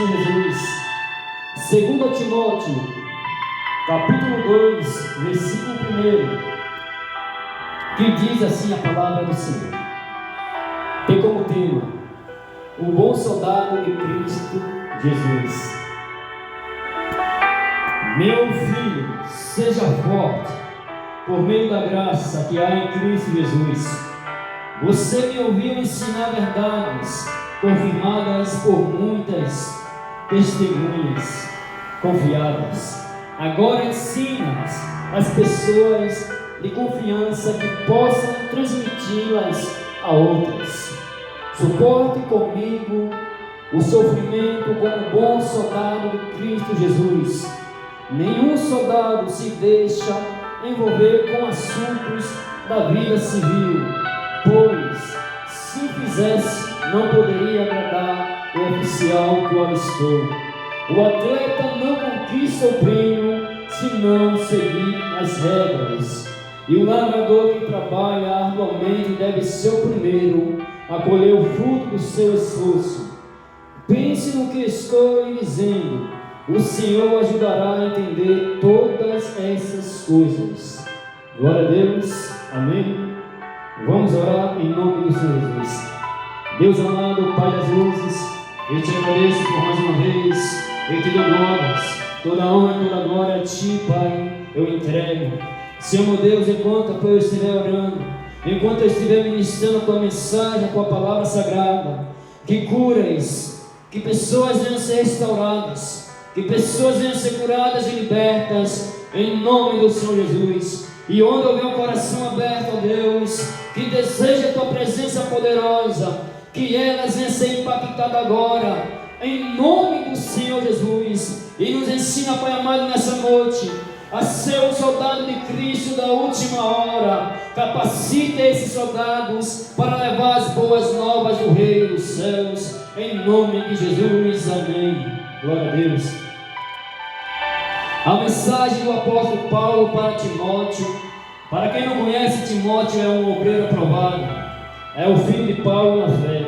Senhor Jesus. 2 Timóteo, capítulo 2, versículo 1, que diz assim a palavra do Senhor. Tem como tema: o bom soldado de Cristo Jesus. Meu filho, seja forte por meio da graça que há em Cristo Jesus. Você me ouviu ensinar verdades confirmadas por muitas testemunhas confiáveis. Agora ensina as pessoas de confiança que possam transmiti-las a outras. Suporte comigo o sofrimento como bom soldado de Cristo Jesus. Nenhum soldado se deixa envolver com assuntos da vida civil, pois, se fizesse, não poderia agradar o oficial que o alistou. O atleta não conquista o prêmio se não seguir as regras. E o lavrador que trabalha arduamente deve ser o primeiro a colher o fruto do seu esforço. Pense no que estou lhe dizendo. O Senhor ajudará a entender todas essas coisas. Glória a Deus. Amém. Vamos orar em nome do Senhor Jesus. Deus amado, Pai das luzes, eu te agradeço por mais uma vez. Eu te dou glórias. Toda honra e toda glória a Ti, Pai, eu entrego. Senhor meu Deus, enquanto eu estiver orando, enquanto eu estiver ministrando a Tua mensagem, a Tua palavra sagrada, que curas, que pessoas venham ser restauradas, que pessoas venham ser curadas e libertas, em nome do Senhor Jesus. E onde houver um coração aberto, ó Deus, que deseja a Tua presença poderosa, que elas venham ser impactadas agora, em nome do Senhor Jesus. E nos ensina, Pai amado, nessa noite, a ser um soldado de Cristo da última hora. Capacita esses soldados para levar as boas novas do Reino dos Céus, em nome de Jesus. Amém. Glória a Deus. A mensagem do apóstolo Paulo para Timóteo. Para quem não conhece, Timóteo é um obreiro aprovado, é o filho de Paulo na fé.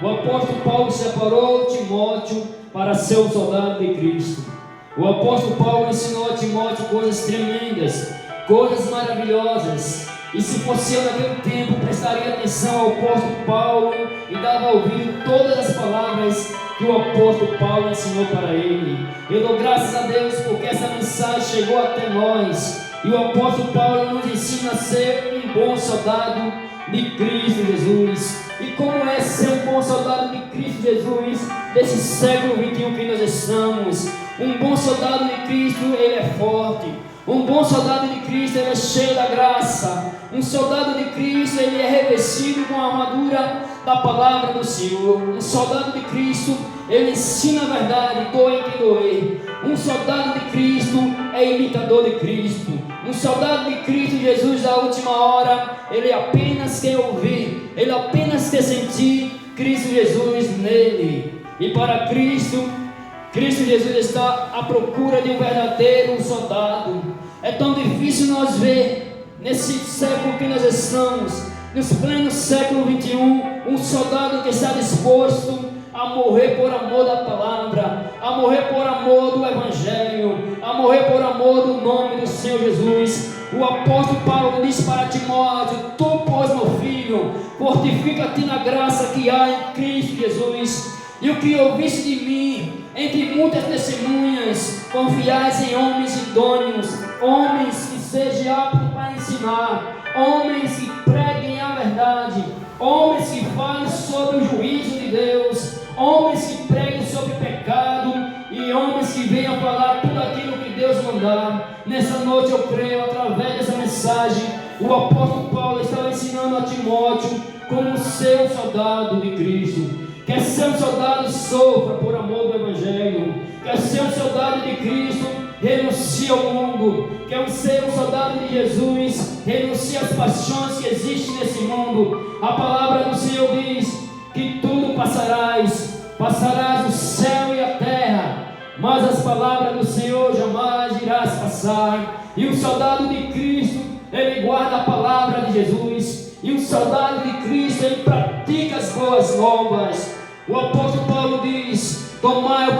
O apóstolo Paulo separou Timóteo para ser um soldado de Cristo. O apóstolo Paulo ensinou a Timóteo coisas tremendas, coisas maravilhosas. E se fosse eu naquele tempo, prestaria atenção ao apóstolo Paulo e dava ouvido todas as palavras que o apóstolo Paulo ensinou para ele. Eu dou graças a Deus porque essa mensagem chegou até nós. E o apóstolo Paulo nos ensina a ser um bom soldado de Cristo Jesus. E como é ser um bom soldado de Cristo Jesus desse século 21 que nós estamos? Um bom soldado de Cristo, ele é forte. Um bom soldado de Cristo, ele é cheio da graça. Um soldado de Cristo, ele é revestido com a armadura da palavra do Senhor. Um soldado de Cristo, ele ensina a verdade, doe quem doer. Um soldado de Cristo é imitador de Cristo. Um soldado de Cristo Jesus da última hora, ele apenas quer ouvir, ele apenas quer sentir Cristo Jesus nele. E para Cristo Jesus está à procura de um verdadeiro soldado. É tão difícil nós ver nesse século que nós estamos, nos plenos século 21, um soldado que está disposto a morrer por amor da palavra, a morrer por amor do Evangelho, a morrer por amor do nome do Senhor Jesus. O apóstolo Paulo diz para Timóteo: tu, pois, meu filho, fortifica-te na graça que há em Cristo Jesus. E o que ouviste de mim, entre muitas testemunhas, confiais em homens idôneos, homens que sejam aptos para ensinar, homens que preguem a verdade, homens que falem sobre o juízo de Deus, homens que preguem sobre pecado e homens que venham falar tudo aquilo que Deus mandar. Nessa noite eu creio, através dessa mensagem, o apóstolo Paulo estava ensinando a Timóteo como ser um soldado de Cristo. Quer ser um soldado, sofra por amor do Evangelho. Quer ser um soldado de Cristo, renuncie ao mundo. Quer ser um soldado de Jesus, renuncie às paixões que existem nesse mundo. A palavra do Senhor diz que tudo passarás o céu e a terra, mas as palavras do Senhor jamais irás passar. E o soldado de Cristo, ele guarda a palavra de Jesus. E o soldado de Cristo, ele pratica as boas novas. O apóstolo Paulo diz: tomai o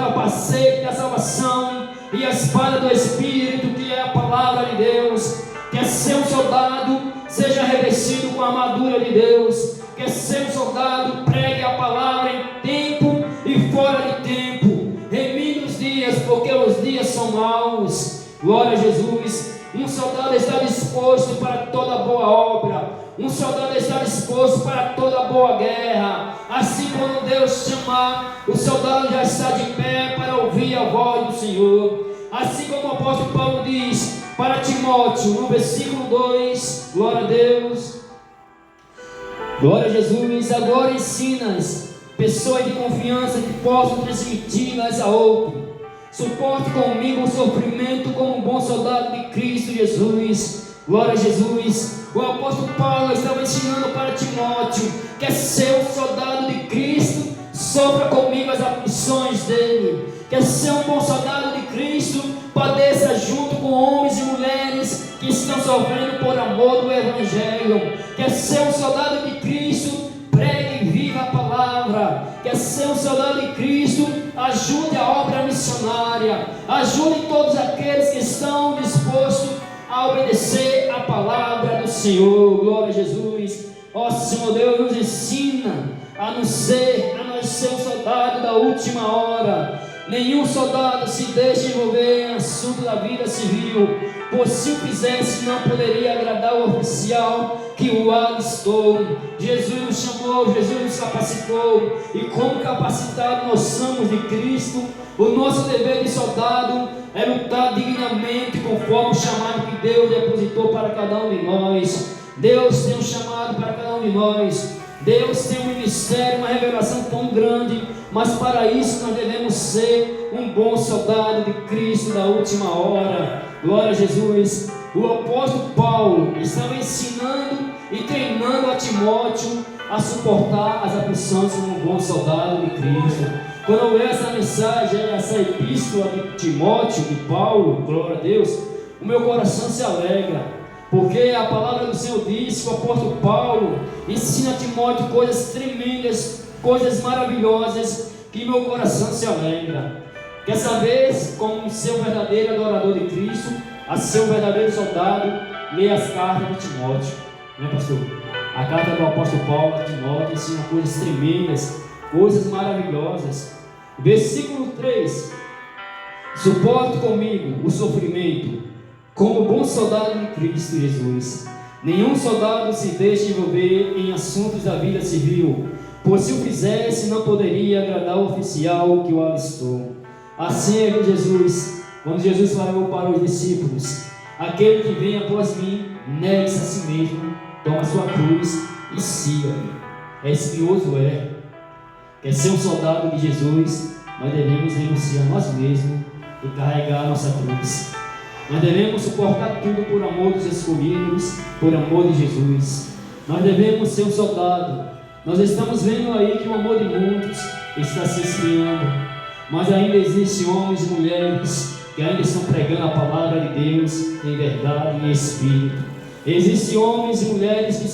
armadura de Deus. Quer ser um soldado, pregue a palavra em tempo e fora de tempo. Remine os dias, porque os dias são maus. Glória a Jesus. Um soldado está disposto para toda boa obra. Um soldado está disposto para toda boa guerra. Assim, quando Deus chamar, o soldado já está de pé para ouvir a voz do Senhor. Assim como o apóstolo Paulo diz para Timóteo, no versículo 2, glória a Deus. Glória a Jesus. Agora ensinas pessoas de confiança que possam transmiti-las a outro. Suporte comigo o sofrimento como um bom soldado de Cristo Jesus. Glória a Jesus. O apóstolo Paulo estava ensinando para Timóteo que é ser um soldado de Cristo, sofra comigo as aflições dele. Quer ser um bom soldado de Cristo, padeça junto com homens e mulheres que estão sofrendo por amor do Evangelho. Quer ser um soldado de Cristo, pregue e viva a palavra. Quer ser um soldado de Cristo, ajude a obra missionária. Ajude todos aqueles que estão dispostos a obedecer a palavra do Senhor. Glória a Jesus. Ó Senhor Deus, nos ensina a nós ser um soldado da última hora. Nenhum soldado se deixa envolver em assunto da vida civil, pois se o fizesse não poderia agradar o oficial que o alistou. Jesus nos chamou, Jesus nos capacitou, e como capacitados nós somos de Cristo, o nosso dever de soldado é lutar dignamente conforme o chamado que Deus depositou para cada um de nós. Deus tem um chamado para cada um de nós. Deus tem um ministério, uma revelação tão grande, mas para isso nós devemos ser um bom soldado de Cristo da última hora. Glória a Jesus. O apóstolo Paulo estava ensinando e treinando a Timóteo a suportar as aflições como um bom soldado de Cristo. Quando eu leio essa mensagem, essa epístola de Timóteo, de Paulo, glória a Deus, o meu coração se alegra. Porque a palavra do Senhor diz que o apóstolo Paulo ensina a Timóteo coisas tremendas, coisas maravilhosas, que meu coração se alegra. Quer saber como ser um verdadeiro adorador de Cristo, a ser um verdadeiro soldado? Leia as cartas de Timóteo, né, pastor? A carta do apóstolo Paulo a Timóteo ensina coisas tremendas, coisas maravilhosas. Versículo 3: suporte comigo o sofrimento como bom soldado de Cristo Jesus. Nenhum soldado se deixa envolver em assuntos da vida civil, pois se o fizesse não poderia agradar o oficial que o alistou. Assim é Jesus, quando Jesus falou para os discípulos: aquele que vem após mim, negue-se a si mesmo, toma sua cruz e siga-me. É espinhoso, Quer ser um soldado de Jesus, nós devemos renunciar a nós mesmos e carregar a nossa cruz. Nós devemos suportar tudo por amor dos escolhidos, por amor de Jesus. Nós devemos ser um soldado. Nós estamos vendo aí que o amor de muitos está se esfriando, mas ainda existem homens e mulheres que ainda estão pregando a palavra de Deus em verdade e em espírito. Existem homens e mulheres que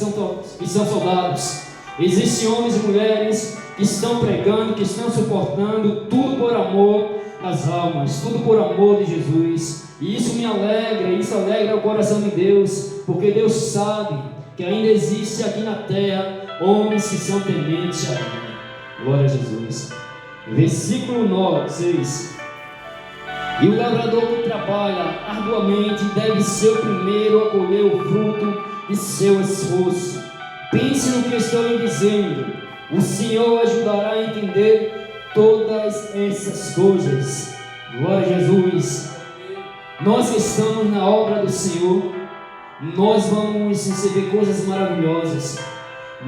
são soldados. Existem homens e mulheres que estão pregando, que estão suportando tudo por amor das almas, tudo por amor de Jesus. E isso me alegra, isso alegra o coração de Deus, porque Deus sabe que ainda existe aqui na terra homens que são tementes a Ele. Glória a Jesus. Versículo 6: e o lavrador que trabalha arduamente deve ser o primeiro a colher o fruto de seu esforço. Pense no que estou lhe dizendo. O Senhor ajudará a entender todas essas coisas. Glória a Jesus. Nós que estamos na obra do Senhor, nós vamos receber coisas maravilhosas.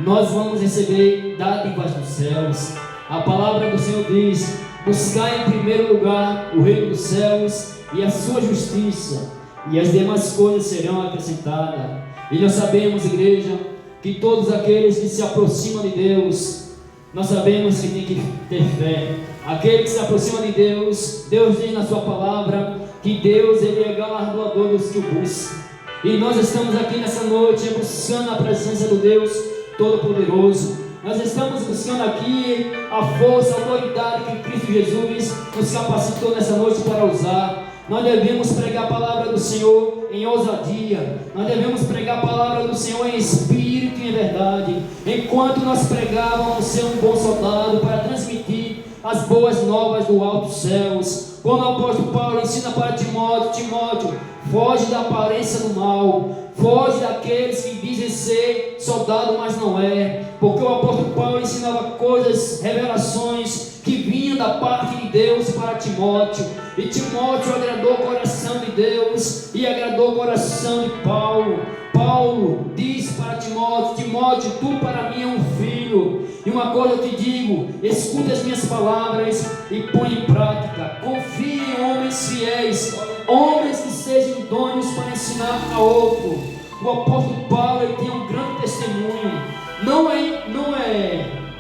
Nós vamos receber dádivas dos céus. A palavra do Senhor diz: buscar em primeiro lugar o reino dos céus e a sua justiça, e as demais coisas serão acrescentadas. E nós sabemos, igreja, que todos aqueles que se aproximam de Deus, nós sabemos que tem que ter fé. Aquele que se aproxima de Deus, Deus diz na sua palavra que Deus, Ele é galardoador dos que o buscam. E nós estamos aqui nessa noite buscando a presença do Deus Todo-Poderoso. Nós estamos buscando aqui a força, a autoridade que Cristo Jesus nos capacitou nessa noite para usar. Nós devemos pregar a palavra do Senhor em ousadia. Nós devemos pregar a palavra do Senhor em espírito e minha verdade. Enquanto nós pregávamos ser um bom soldado para transmitir as boas novas do alto céus. Quando o apóstolo Paulo ensina para Timóteo, foge da aparência do mal, foge daqueles que dizem ser soldado, mas não é, porque o apóstolo Paulo ensinava coisas, revelações que vinham da parte de Deus para Timóteo, e Timóteo agradou o coração de Deus e agradou o coração de Paulo. Paulo diz para Timóteo, tu para mim é um filho, e uma coisa eu te digo, escuta as minhas palavras e põe em prática. Confie em homens fiéis, homens que sejam idôneos para ensinar a outro. O apóstolo Paulo, ele tem um grande testemunho.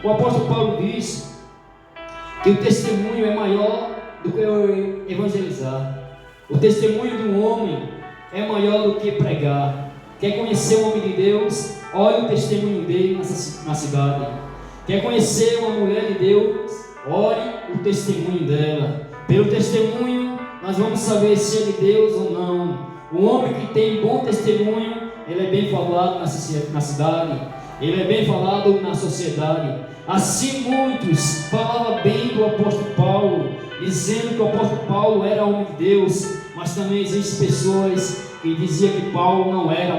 O apóstolo Paulo diz que o testemunho é maior do que o evangelizar. O testemunho de um homem é maior do que pregar. Quer conhecer o homem de Deus? Olhe o testemunho dele na cidade. Quer conhecer uma mulher de Deus? Olhe o testemunho dela. Pelo testemunho nós vamos saber se é de Deus ou não. O homem que tem bom testemunho, ele é bem falado na cidade, ele é bem falado na sociedade. Assim muitos falavam bem do apóstolo Paulo, dizendo que o apóstolo Paulo era homem de Deus, mas também existem pessoas que diziam que Paulo não era